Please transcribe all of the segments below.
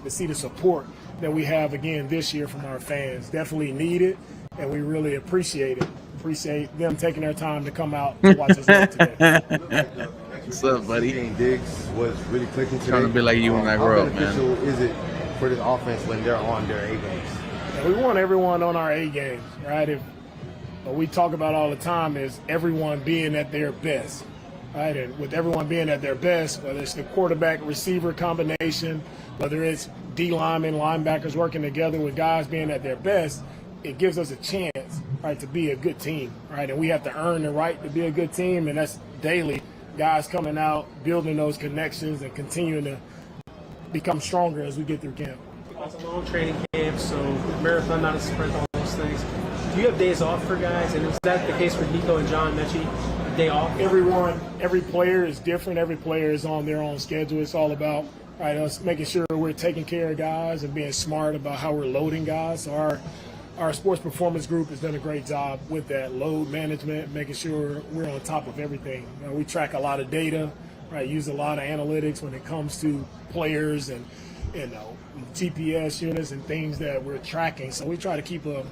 to see the support that we have again this year from our fans. Definitely need it, and we really appreciate it. Appreciate them taking their time to come out to watch us live today. What's up, buddy? Diggs was really clicking today. Trying to be like you when I How grow up, beneficial man. is it for this offense when they're on their A games? Yeah, we want everyone on our A games, right? What we talk about all the time is everyone being at their best, right? And with everyone being at their best, whether it's the quarterback-receiver combination, whether it's D linemen, linebackers working together with guys being at their best, it gives us a chance, right, to be a good team, right? And we have to earn the right to be a good team, and that's daily. Guys coming out, building those connections, and continuing to become stronger as we get through camp. It's a long training camp, so marathon, not a sprint, all those things. Do you have days off for guys? And is that the case for Nico and John Mechie? Day off? Every player is different. Every player is on their own schedule. It's all about us making sure we're taking care of guys and being smart about how we're loading guys. So our sports performance group has done a great job with that load management, making sure we're on top of everything. We track a lot of data, right? Use a lot of analytics when it comes to players and GPS units and things that we're tracking. So we try to keep a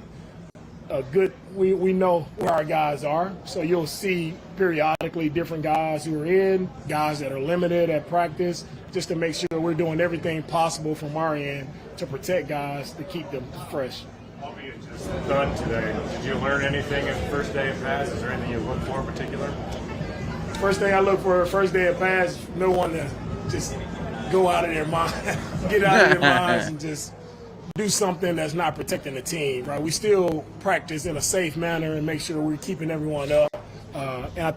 good. We know where our guys are. So you'll see periodically different guys who are in, guys that are limited at practice, just to make sure we're doing everything possible from our end to protect guys to keep them fresh. Albeit just done today, did you learn anything at the first day of pass? Is there anything you look for in particular? First thing I look for, first day of pass, no one to just go out of their mind, get out of their minds and just do something that's not protecting the team, right? We still practice in a safe manner and make sure we're keeping everyone up.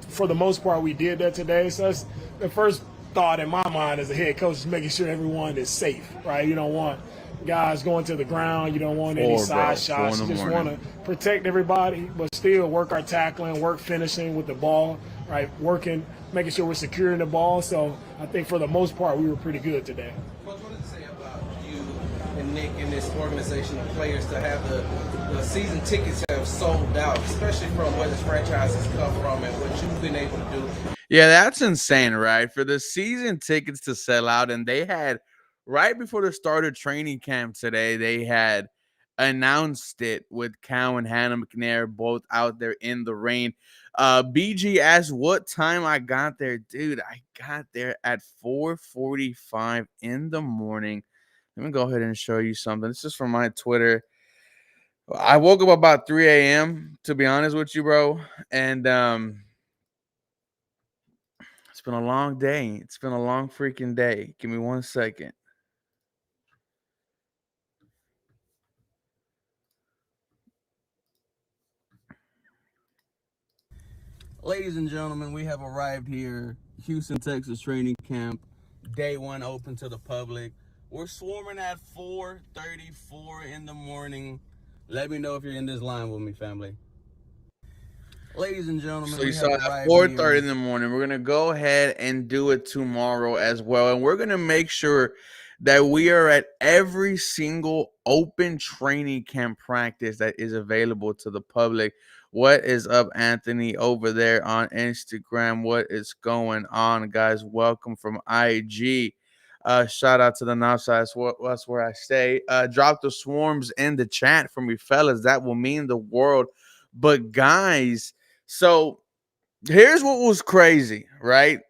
For the most part, we did that today. So that's the first thought in my mind as a head coach is making sure everyone is safe, right? You don't want guys going to the ground. You don't want any side shots. You just want to protect everybody, but still work our tackling, work finishing with the ball, right? Working, making sure we're securing the ball. So I think for the most part, we were pretty good today. Coach, what does it say about you and Nick and this organization of players to have the season tickets have sold out, especially from where this franchise has come from and what you've been able to do? Yeah, that's insane, right? For the season tickets to sell out, and they had right before the start of training camp today, they had announced it with Cal and Hannah McNair both out there in the rain. BG asked what time I got there. Dude, I got there at 4:45 in the morning. Let me go ahead and show you something. This is from my Twitter. I woke up about 3 a.m., to be honest with you, bro. And it's been a long day. It's been a long freaking day. Give me 1 second. Ladies and gentlemen, we have arrived here, Houston, Texas training camp, day one open to the public. We're swarming at 4:34 in the morning. Let me know if you're in this line with me, family. Ladies and gentlemen, so you saw at 4:30 in the morning. We're gonna go ahead and do it tomorrow as well, and we're gonna make sure that we are at every single open training camp practice that is available to the public. What is up, Anthony, over there on Instagram? What is going on, guys? Welcome from IG. Shout out to the Northside. That's where I stay. Drop the swarms in the chat for me, fellas. That will mean the world. But guys, so here's what was crazy, right?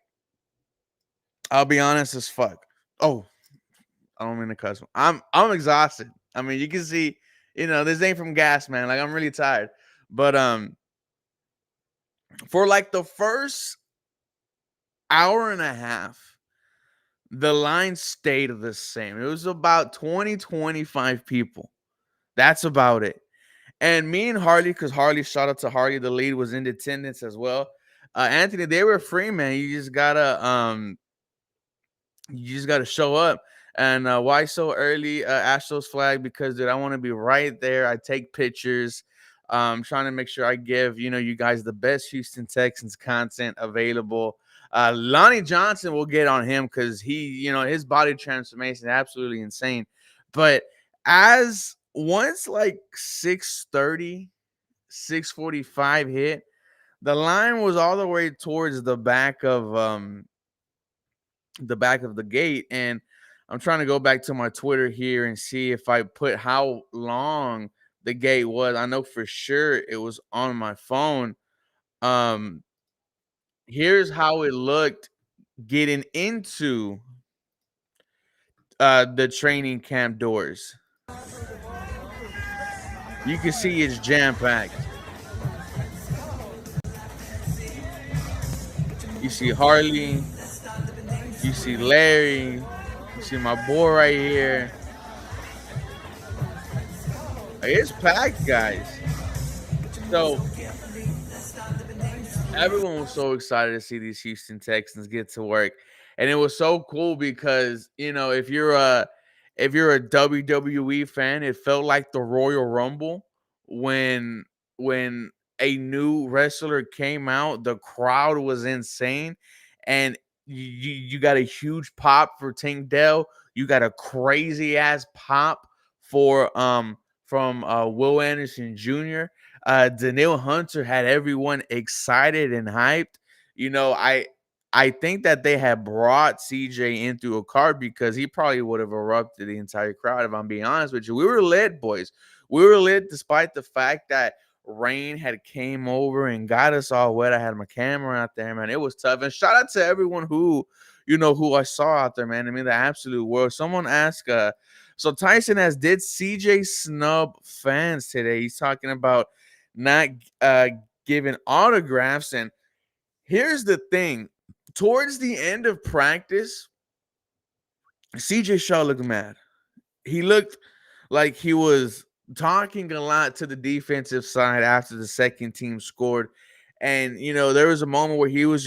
I'll be honest as fuck. Oh, I don't mean to cuss. I'm exhausted. I mean, you can see, this ain't from gas, man. Like, I'm really tired. But for like the first hour and a half, the line stayed the same. It was about 25 people. That's about it. And me and Harley, because Harley, shout out to Harley, the lead, was in attendance as well. Anthony, they were free, man. You just gotta show up. And why so early? Astros flag, because dude, I want to be right there. I take pictures. Trying to make sure I give you guys the best Houston Texans content available. Lonnie Johnson will get on him because he, his body transformation is absolutely insane. But as once like 6:30, 6:45 hit, the line was all the way towards the back of the gate, and I'm trying to go back to my Twitter here and see if I put how long the gate was. I know for sure it was on my phone. Um, Here's how it looked getting into the training camp doors. You can see it's jam packed. You see Harley, you see Larry, you see my boy right here. It's packed, guys. So everyone was so excited to see these Houston Texans get to work. And it was so cool because, if you're a WWE fan, it felt like the Royal Rumble when a new wrestler came out. The crowd was insane, and you got a huge pop for Tank Dell. You got a crazy ass pop for from Will Anderson Jr. Daniil Hunter had everyone excited and hyped. I think that they had brought CJ in through a card because he probably would have erupted the entire crowd. If I'm being honest with you, we were lit, boys. We were lit despite the fact that rain had came over and got us all wet. I had my camera out there, man. It was tough. And shout out to everyone who I saw out there, man. I mean, the absolute world. Someone asked, so Tyson did CJ snub fans today? He's talking about not giving autographs. And here's the thing. Towards the end of practice, CJ Shaw looked mad. He looked like he was talking a lot to the defensive side after the second team scored. And, there was a moment where he was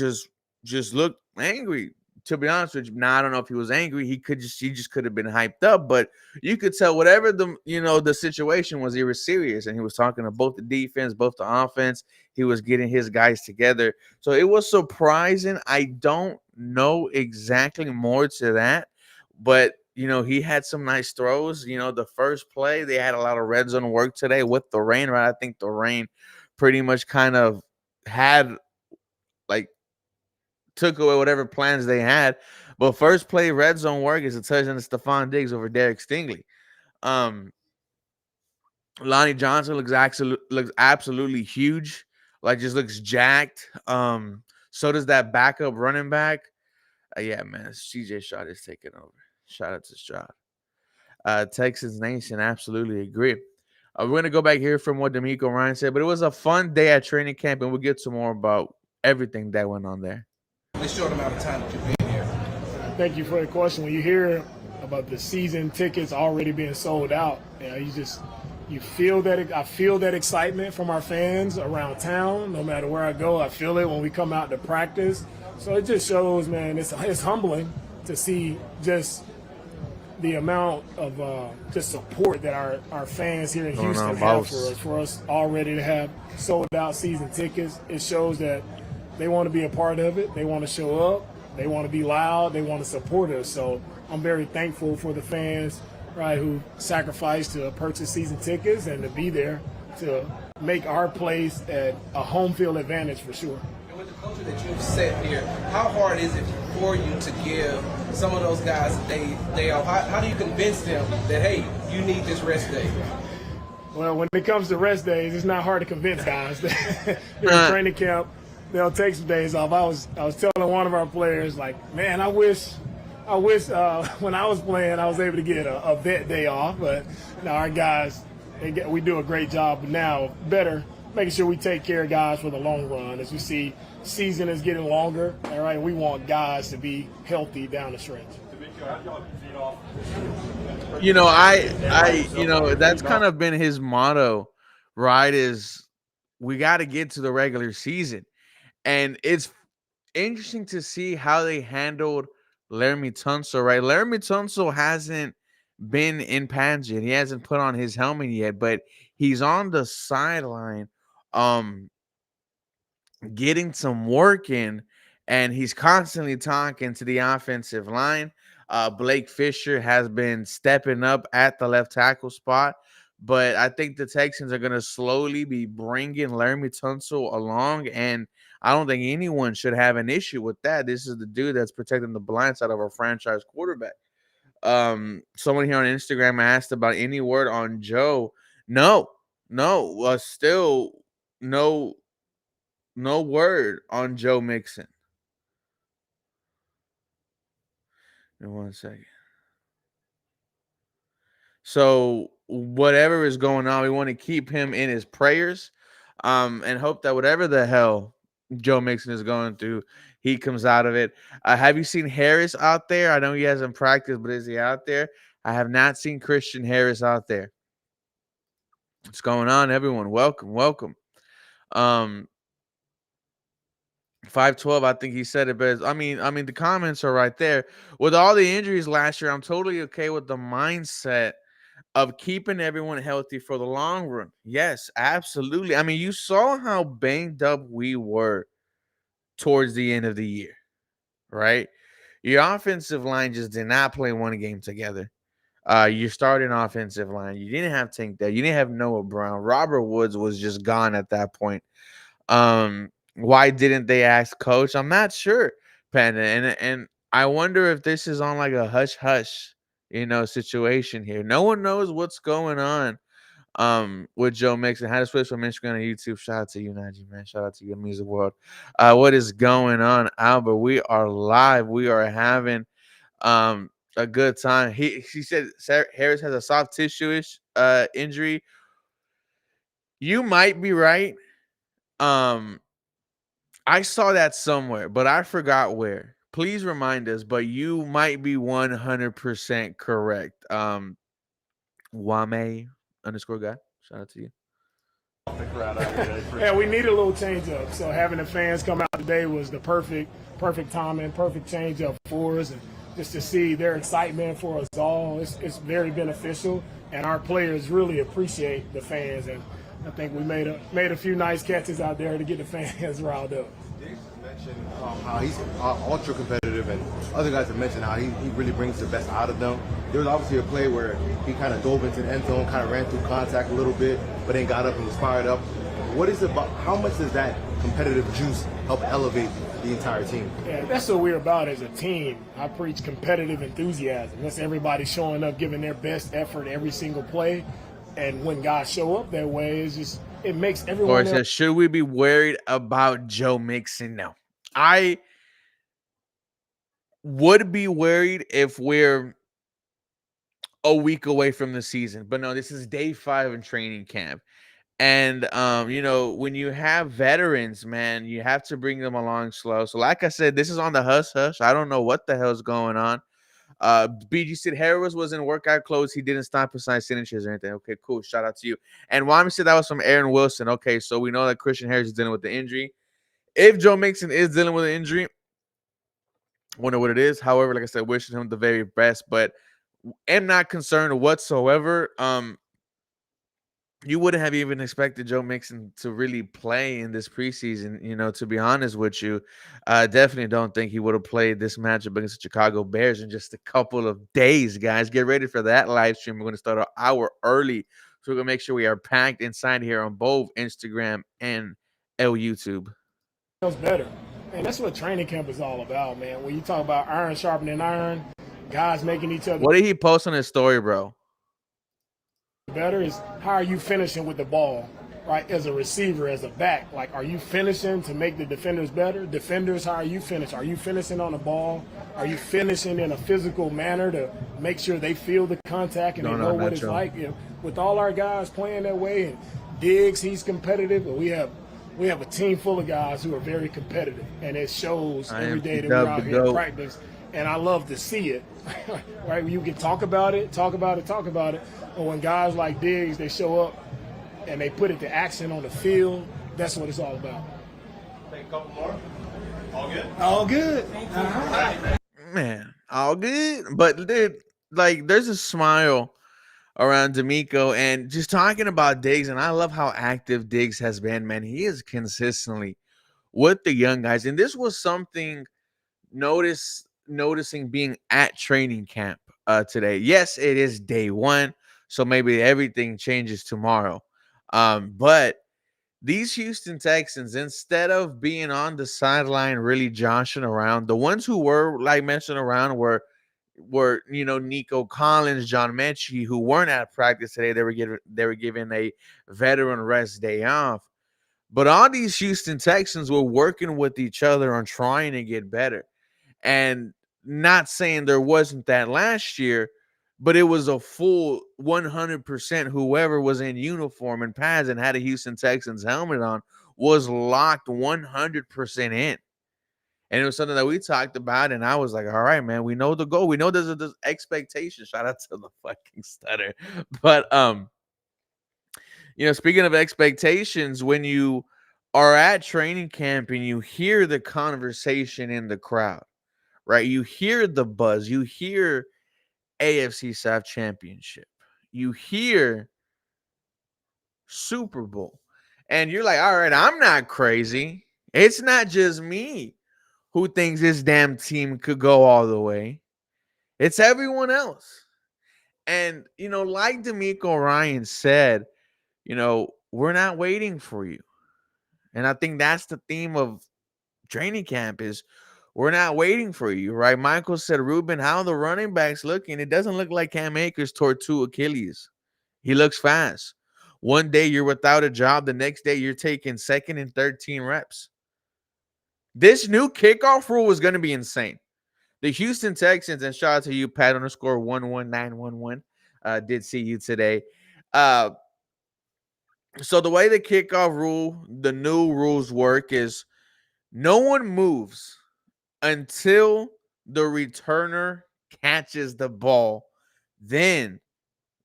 just looked angry. To be honest with you, now I don't know if he was angry. He just could have been hyped up, but you could tell whatever the situation was, he was serious, and he was talking to both the defense, both the offense. He was getting his guys together, so it was surprising. I don't know exactly more to that, but he had some nice throws. The first play, they had a lot of red zone work today with the rain, right? I think the rain pretty much kind of had took away whatever plans they had. But first play red zone work is a touchdown to Stephon Diggs over Derek Stingley. Lonnie Johnson looks absolutely huge. Just looks jacked. So does that backup running back. Yeah, man, CJ Stroud is taking over. Shout out to Stroud. Texas Nation, absolutely agree. We're going to go back here from what D'Amico Ryan said, but it was a fun day at training camp, and we'll get to more about everything that went on there. The short amount of time that you've been here. Thank you for the question. When you hear about the season tickets already being sold out, you feel that. I feel that excitement from our fans around town. No matter where I go, I feel it when we come out to practice. So it just shows, man, it's humbling to see just the amount of just support that our fans here in Houston have for us. For us already to have sold out season tickets, it shows that they want to be a part of it. They want to show up. They want to be loud. They want to support us. So I'm very thankful for the fans, right, who sacrificed to purchase season tickets and to be there to make our place at a home field advantage for sure. And with the culture that you've set here, how hard is it for you to give some of those guys a day off? How do you convince them that, hey, you need this rest day? Well, when it comes to rest days, it's not hard to convince guys. During training camp, they'll take some days off. I was telling one of our players, man, I wish when I was playing, I was able to get a vet day off. But our guys, we do a great job now, better making sure we take care of guys for the long run. As you see, season is getting longer. All right, we want guys to be healthy down the stretch. That's kind of been his motto, right? Is we got to get to the regular season. And it's interesting to see how they handled Laramie Tunsil, right? Laramie Tunsil hasn't been in pads yet. He hasn't put on his helmet yet, but he's on the sideline getting some work in, and he's constantly talking to the offensive line. Blake Fisher has been stepping up at the left tackle spot. But I think the Texans are going to slowly be bringing Laramie Tunsil along, and I don't think anyone should have an issue with that. This is the dude that's protecting the blind side of our franchise quarterback. Someone here on Instagram asked about any word on Joe. No, still no word on Joe Mixon. In 1 second. So whatever is going on, we want to keep him in his prayers, and hope that whatever the hell Joe Mixon is going through, he comes out of it. Have you seen Harris out there? I know he hasn't practiced, but is he out there? I have not seen Christian Harris out there. What's going on, everyone? Welcome. 512, I think he said it best. I mean, the comments are right there. With all the injuries last year, I'm totally okay with the mindset of keeping everyone healthy for the long run. Yes, absolutely. I mean, you saw how banged up we were towards the end of the year, right? Your offensive line just did not play one game together. Your starting offensive line, you didn't have Tank there. You didn't have Noah Brown. Robert Woods was just gone at that point. Why didn't they ask coach? I'm not sure, Panda. And I wonder if this is on like a hush hush, situation here. No one knows what's going on with Joe Mixon. How to switch from Instagram to YouTube. Shout out to you, Najee, man. Shout out to your music world. What is going on, Albert? We are live. We are having a good time. He said Harris has a soft tissue-ish injury. You might be right. I saw that somewhere, but I forgot where. Please remind us, but you might be 100% correct. Wame _ guy. Shout out to you. Yeah, we need a little change up. So having the fans come out today was the perfect timing, perfect change up for us, and just to see their excitement for us all, it's very beneficial. And our players really appreciate the fans, and I think we made a few nice catches out there to get the fans riled up. Diggs mentioned how he's ultra competitive, and other guys have mentioned how he really brings the best out of them. There was obviously a play where he kind of dove into the end zone, kind of ran through contact a little bit, but then got up and was fired up. What is it about? How much does that competitive juice help elevate the entire team? Yeah, that's what we're about as a team. I preach competitive enthusiasm. That's everybody showing up, giving their best effort every single play. And when guys show up that way, it makes everyone. Or says, should we be worried about Joe Mixon? No. I would be worried if we're a week away from the season. But no, this is day 5 in training camp. And when you have veterans, man, you have to bring them along slow. So like I said, this is on the hush hush. I don't know what the hell's going on. BG said Harris was in workout clothes. He didn't stop for sign signatures or anything. Okay, cool. Shout out to you. And Wami said that was from Aaron Wilson. Okay, so we know that Christian Harris is dealing with the injury. If Joe Mixon is dealing with an injury, wonder what it is. However, like I said, wishing him the very best, but am not concerned whatsoever. You wouldn't have even expected Joe Mixon to really play in this preseason, to be honest with you. Definitely don't think he would have played this matchup against the Chicago Bears in just a couple of days, guys. Get ready for that live stream. We're going to start an hour early, so we're going to make sure we are packed inside here on both Instagram and YouTube. Feels better. And that's what training camp is all about, man. When you talk about iron sharpening iron, guys making each other. What did he post on his story, bro? Better is how are you finishing with the ball, right? As a receiver, as a back, like are you finishing to make the defenders better? Defenders, how are you finishing? Are you finishing on the ball? Are you finishing in a physical manner to make sure they feel the contact and they know what it's like? With all our guys playing that way, and Diggs, he's competitive, but we have a team full of guys who are very competitive, and it shows every day that we're out here in practice. And I love to see it, right? You can talk about it, but when guys like Diggs, they show up and they put it to action on the field, that's what it's all about. Take a couple more. All good? All good. Uh-huh. Man, all good. But, dude, like, there's a smile around D'Amico, and just talking about Diggs, and I love how active Diggs has been, man. He is consistently with the young guys, and this was something noticing being at training camp today. Yes, it is day 1, so maybe everything changes tomorrow. But these Houston Texans, instead of being on the sideline really joshing around, the ones who were like messing around were were, Nico Collins, John Mechie, who weren't at practice today. They were given a veteran rest day off. But all these Houston Texans were working with each other on trying to get better. And not saying there wasn't that last year, but it was a full 100% whoever was in uniform and pads and had a Houston Texans helmet on was locked 100% in. And it was something that we talked about, and I was like, all right, man, we know the goal. We know there's a expectation. Shout out to the fucking stutter. But speaking of expectations, when you are at training camp and you hear the conversation in the crowd, right? You hear the buzz, you hear AFC South Championship, you hear Super Bowl, and you're like, all right, I'm not crazy. It's not just me who thinks this damn team could go all the way. It's everyone else. And, like D'Amico Ryan said, we're not waiting for you. And I think that's the theme of training camp is we're not waiting for you, right? Michael said, Ruben, how the running backs looking? It doesn't look like Cam Akers tore 2 Achilles. He looks fast. One day you're without a job. The next day you're taking second and 13 reps. This new kickoff rule is going to be insane. The Houston Texans, and shout out to you, Pat _11911, did see you today. So the way the kickoff rule, the new rules work is no one moves until the returner catches the ball. Then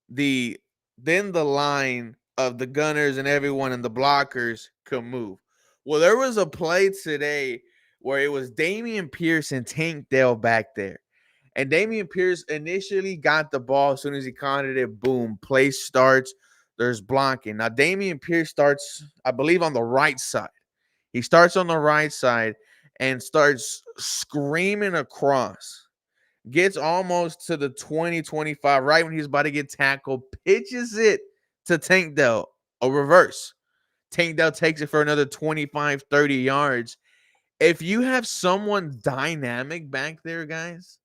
the line of the gunners and everyone and the blockers can move. Well, there was a play today where it was Damian Pierce and Tank Dell back there. And Damian Pierce initially got the ball as soon as he counted it. Boom, play starts. There's blocking. Now, Damian Pierce starts, I believe, on the right side. He starts on the right side and starts screaming across. Gets almost to the 20-25, right when he's about to get tackled, pitches it to Tank Dell, a reverse. Tank Dell takes it for another 25, 30 yards. If you have someone dynamic back there, guys,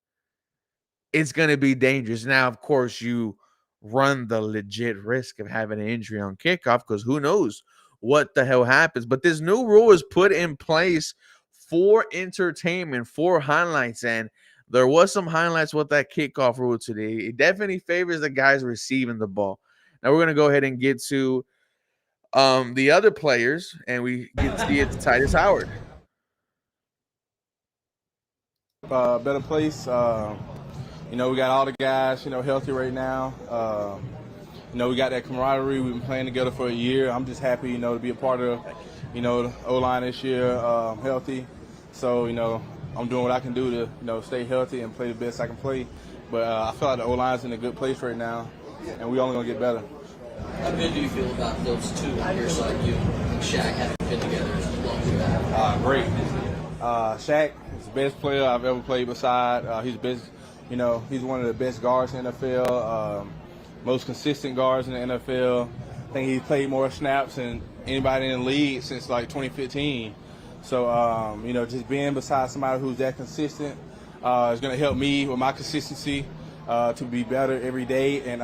it's going to be dangerous. Now, of course, you run the legit risk of having an injury on kickoff because who knows what the hell happens. But this new rule is put in place for entertainment, for highlights, and there was some highlights with that kickoff rule today. It definitely favors the guys receiving the ball. Now we're going to go ahead and get to the other players, and we get to see it to Titus Howard. Better place. We got all the guys, healthy right now. We got that camaraderie. We've been playing together for a year. I'm just happy, to be a part of, the O-line this year, healthy. So, I'm doing what I can do to, stay healthy and play the best I can play. But I feel like the O-line's in a good place right now, and we're only going to get better. How good do you feel about those two on your side, you and Shaq, having been together as long? Great. Shaq is the best player I've ever played beside. He's the best, he's one of the best guards in the NFL, most consistent guards in the NFL. I think he's played more snaps than anybody in the league since like 2015. So, just being beside somebody who's that consistent is going to help me with my consistency to be better every day. And,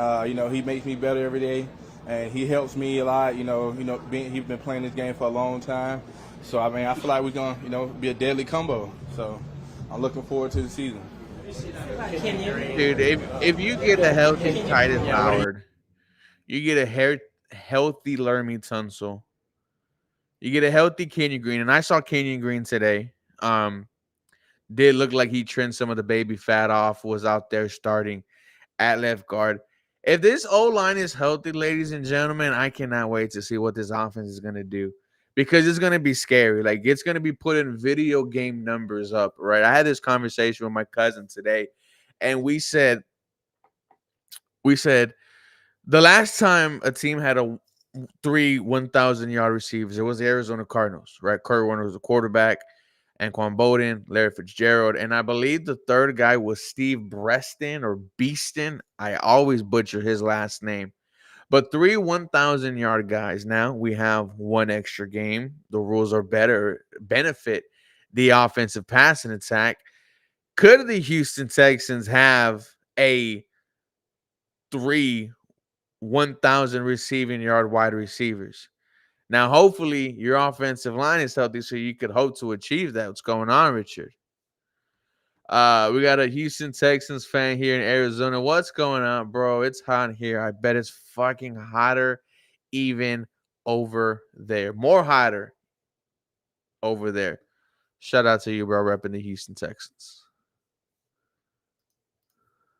he makes me better every day. And he helps me a lot. He's been playing this game for a long time. So, I feel like we're going to, be a deadly combo. So, I'm looking forward to the season. Dude, if you get a healthy Titus Howard, you get a healthy Lermy Tunsil, you get a healthy Kenyon Green, and I saw Kenyon Green today. Did look like he trimmed some of the baby fat off, was out there starting at left guard. If this O-line is healthy, ladies and gentlemen, I cannot wait to see what this offense is going to do because it's going to be scary. Like, it's going to be putting video game numbers up, right? I had this conversation with my cousin today, and we said the last time a team had three 1,000-yard receivers, it was the Arizona Cardinals, right? Kurt Warner was the quarterback, Anquan Bolden, Larry Fitzgerald, and I believe the third guy was Steve Breston or Beeston. I always butcher his last name. But three 1,000-yard guys. Now we have one extra game. The rules are better, benefit the offensive passing attack. Could the Houston Texans have a 3 1,000 receiving yard wide receivers? Now, hopefully, your offensive line is healthy, so you could hope to achieve that. What's going on, Richard? We got a Houston Texans fan here in Arizona. What's going on, bro? It's hot here. I bet it's fucking hotter even over there. More hotter over there. Shout out to you, bro, repping the Houston Texans.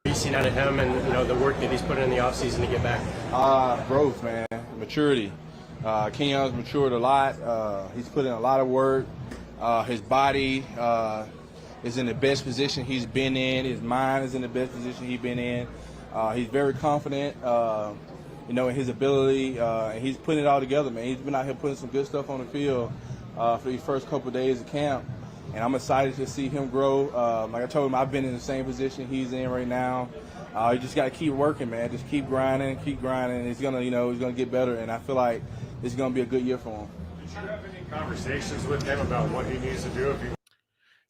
What you seen out of him and the work that he's put in the offseason to get back? Growth, man. Maturity. Kenyon's matured a lot. He's put in a lot of work. His body is in the best position he's been in. His mind is in the best position he's been in. He's very confident, in his ability. And he's putting it all together, man. He's been out here putting some good stuff on the field for these first couple of days of camp. And I'm excited to see him grow. Like I told him, I've been in the same position he's in right now. You just got to keep working, man. Just keep grinding. He's gonna get better. And I feel like it's gonna be a good year for him. Did you have any conversations with him about what he needs to do if he?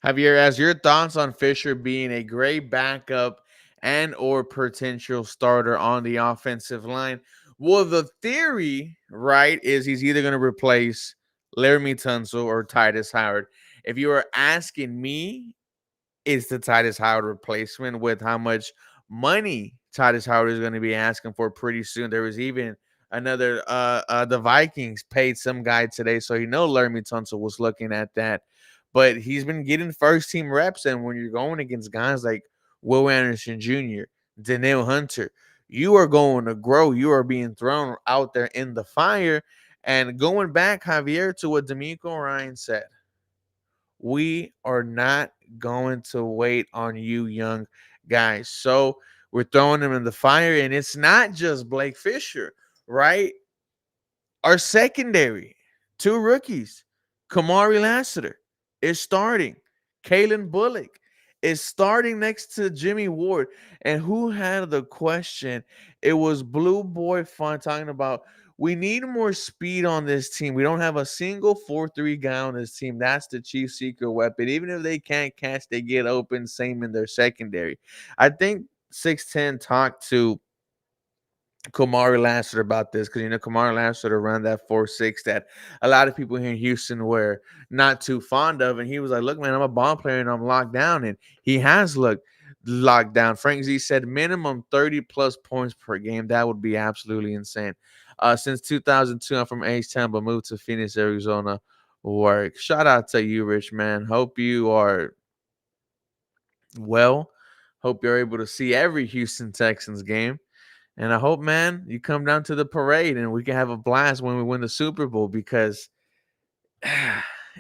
Javier, as your thoughts on Fisher being a great backup and or potential starter on the offensive line? Well, the theory, right, is he's either going to replace Laramie Tunsil or Titus Howard. If you are asking me, it's the Titus Howard replacement with how much money Titus Howard is going to be asking for pretty soon. There was even another, the Vikings paid some guy today, so Laramie Tunsil was looking at that. But he's been getting first-team reps, and when you're going against guys like Will Anderson Jr., Danielle Hunter, you are going to grow. You are being thrown out there in the fire. And going back, Javier, to what D'Amico Ryan said, we are not going to wait on you young guys. So we're throwing them in the fire, and it's not just Blake Fisher, right? Our secondary, 2 rookies, Kamari Lassiter is starting. Kalen Bullock is starting next to Jimmy Ward. And who had the question? It was Blue Boy Fun talking about, we need more speed on this team. We don't have a single 4-3 guy on this team. That's the chief secret weapon. Even if they can't catch, they get open. Same in their secondary. I think 6'10 talked to Kamari Lassiter about this because Kamari Lassiter ran that 4.6 that a lot of people here in Houston were not too fond of, and he was like, "Look, man, I'm a ball player and I'm locked down," and he has looked locked down. Frank Z said minimum 30 plus points per game. That would be absolutely insane. Since 2002, I'm from H-Town, but moved to Phoenix, Arizona. Work. Shout out to you, Rich, man. Hope you are well. Hope you're able to see every Houston Texans game. And I hope, man, you come down to the parade and we can have a blast when we win the Super Bowl, because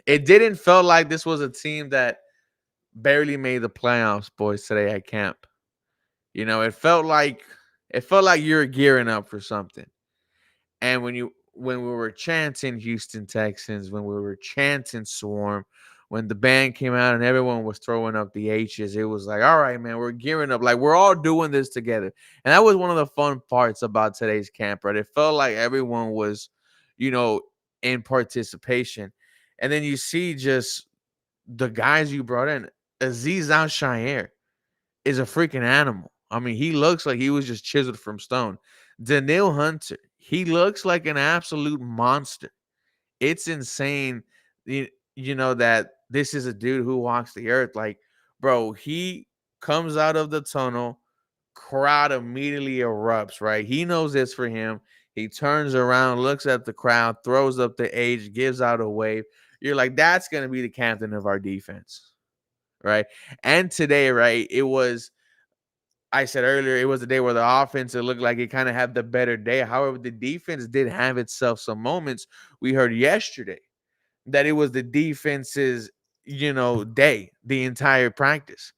it didn't feel like this was a team that barely made the playoffs, boys, today at camp. It felt like you're gearing up for something. And when we were chanting Houston Texans, when we were chanting Swarm, when the band came out and everyone was throwing up the H's, it was like, all right, man, we're gearing up. Like, we're all doing this together. And that was one of the fun parts about today's camp, right? It felt like everyone was, in participation. And then you see just the guys you brought in. Aziz Al-Shaair is a freaking animal. I mean, he looks like he was just chiseled from stone. Danielle Hunter, he looks like an absolute monster. It's insane, that this is a dude who walks the earth. Like, bro, he comes out of the tunnel, crowd immediately erupts, right? He knows it's for him. He turns around, looks at the crowd, throws up the H, gives out a wave. You're like, that's going to be the captain of our defense, right? And today, right, I said earlier, it was the day where the offense, it looked like it kind of had the better day. However, the defense did have itself some moments. We heard yesterday that it was the defense's, day, the entire practice.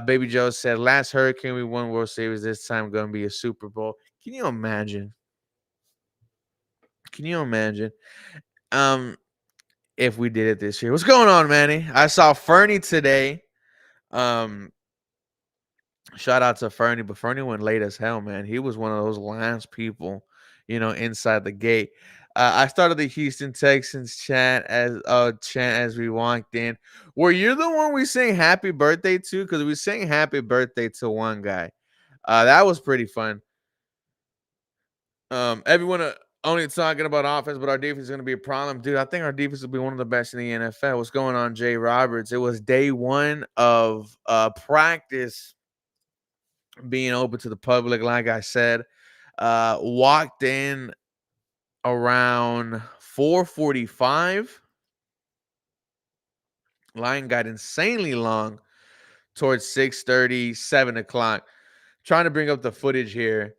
Baby Joe said, last hurricane we won World Series, this time going to be a Super Bowl. Can you imagine? If we did it this year? What's going on, Manny? I saw Fernie today. Shout out to Fernie, but Fernie went late as hell, man. He was one of those last people, inside the gate. I started the Houston Texans chant as we walked in. Were you the one we sang happy birthday to? Because we sang happy birthday to one guy. That was pretty fun. Everyone only talking about offense, but our defense is going to be a problem. Dude, I think our defense will be one of the best in the NFL. What's going on, Jay Roberts? It was day one of practice being open to the public, like I said. Walked in around 4:45. Line got insanely long towards 6:30, 7 o'clock. Trying to bring up the footage here.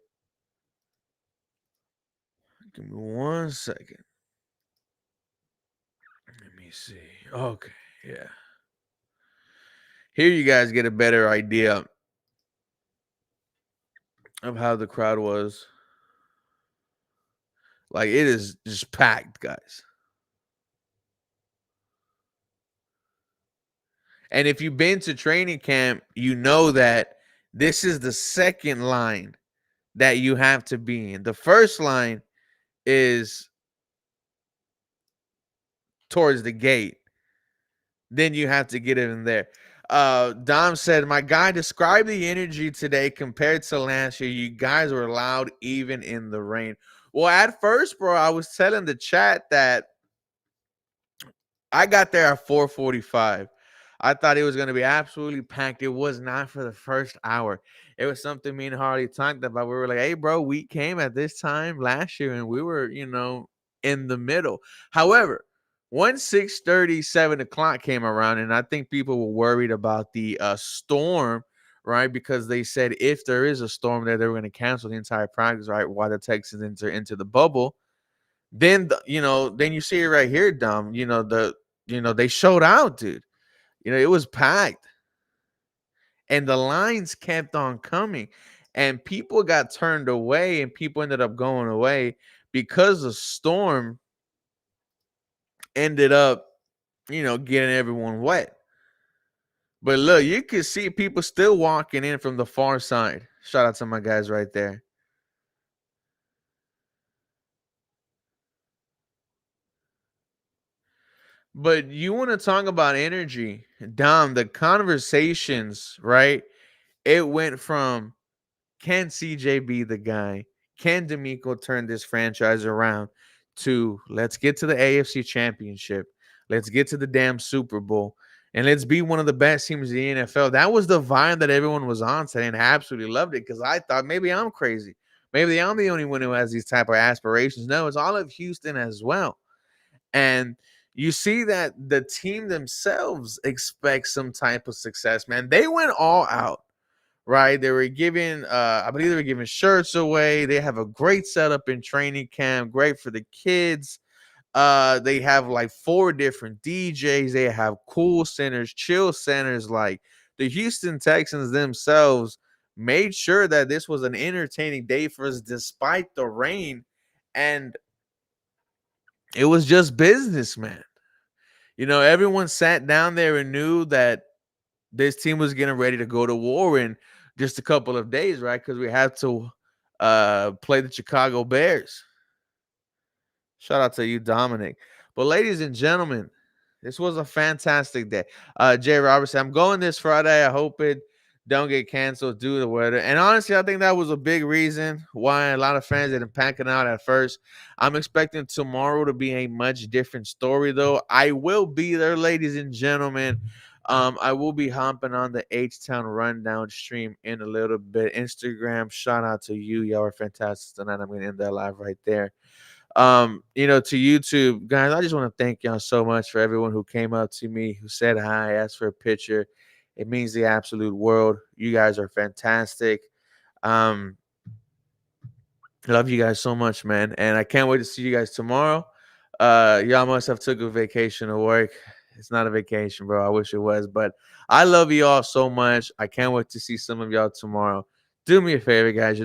Give me 1 second. Let me see. Okay, yeah. Here you guys get a better idea of how the crowd was. Like, it is just packed, guys. And if you've been to training camp, you know that this is the second line that you have to be in. The first line is towards the gate. Then you have to get it in there. Dom said, my guy, describe the energy today compared to last year. You guys were loud even in the rain. Well, at first, bro, I was telling the chat that I got there at 4:45. I thought it was going to be absolutely packed. It was not for the first hour. It was something me and Harley talked about. We were like, hey, bro, we came at this time last year and we were, in the middle. However, once 6:30, 7 o'clock came around, and I think people were worried about the storm, right? Because they said if there is a storm there, they were going to cancel the entire practice, right? While the Texans enter into the bubble. Then, then you see it right here, Dom. They showed out, dude. It was packed. And the lines kept on coming. And people got turned away, and people ended up going away because the storm ended up, getting everyone wet. But look, you can see people still walking in from the far side. Shout out to my guys right there. But you want to talk about energy, Dom, the conversations, right? It went from, can CJ be the guy? Can D'Amico turn this franchise around? To, let's get to the AFC Championship. Let's get to the damn Super Bowl. And let's be one of the best teams in the NFL. That was the vibe that everyone was on today, and I absolutely loved it because I thought maybe I'm crazy. Maybe I'm the only one who has these type of aspirations. No, it's all of Houston as well. And you see that the team themselves expect some type of success, man. They went all out, right? They were giving, I believe they were giving shirts away. They have a great setup in training camp, great for the kids. They have like 4 different DJs. They have cool centers, chill centers. Like, the Houston Texans themselves made sure that this was an entertaining day for us despite the rain. And it was just business, man. Everyone sat down there and knew that this team was getting ready to go to war in just a couple of days, right? Because we had to play the Chicago Bears. Shout out to you, Dominic. But ladies and gentlemen, this was a fantastic day. Jay Robertson, I'm going this Friday. I hope it don't get canceled due to the weather. And honestly, I think that was a big reason why a lot of fans didn't pack it out at first. I'm expecting tomorrow to be a much different story, though. I will be there, ladies and gentlemen. I will be hopping on the H-Town Rundown stream in a little bit. Instagram, shout out to you. Y'all are fantastic tonight. I'm going to end that live right there. To YouTube, guys, I just want to thank y'all so much for everyone who came up to me, who said hi, asked for a picture. It means the absolute world. You guys are fantastic. Love you guys so much, man. And I can't wait to see you guys tomorrow. Y'all must have took a vacation to work. It's not a vacation, bro. I wish it was. But I love you all so much. I can't wait to see some of y'all tomorrow. Do me a favor, guys.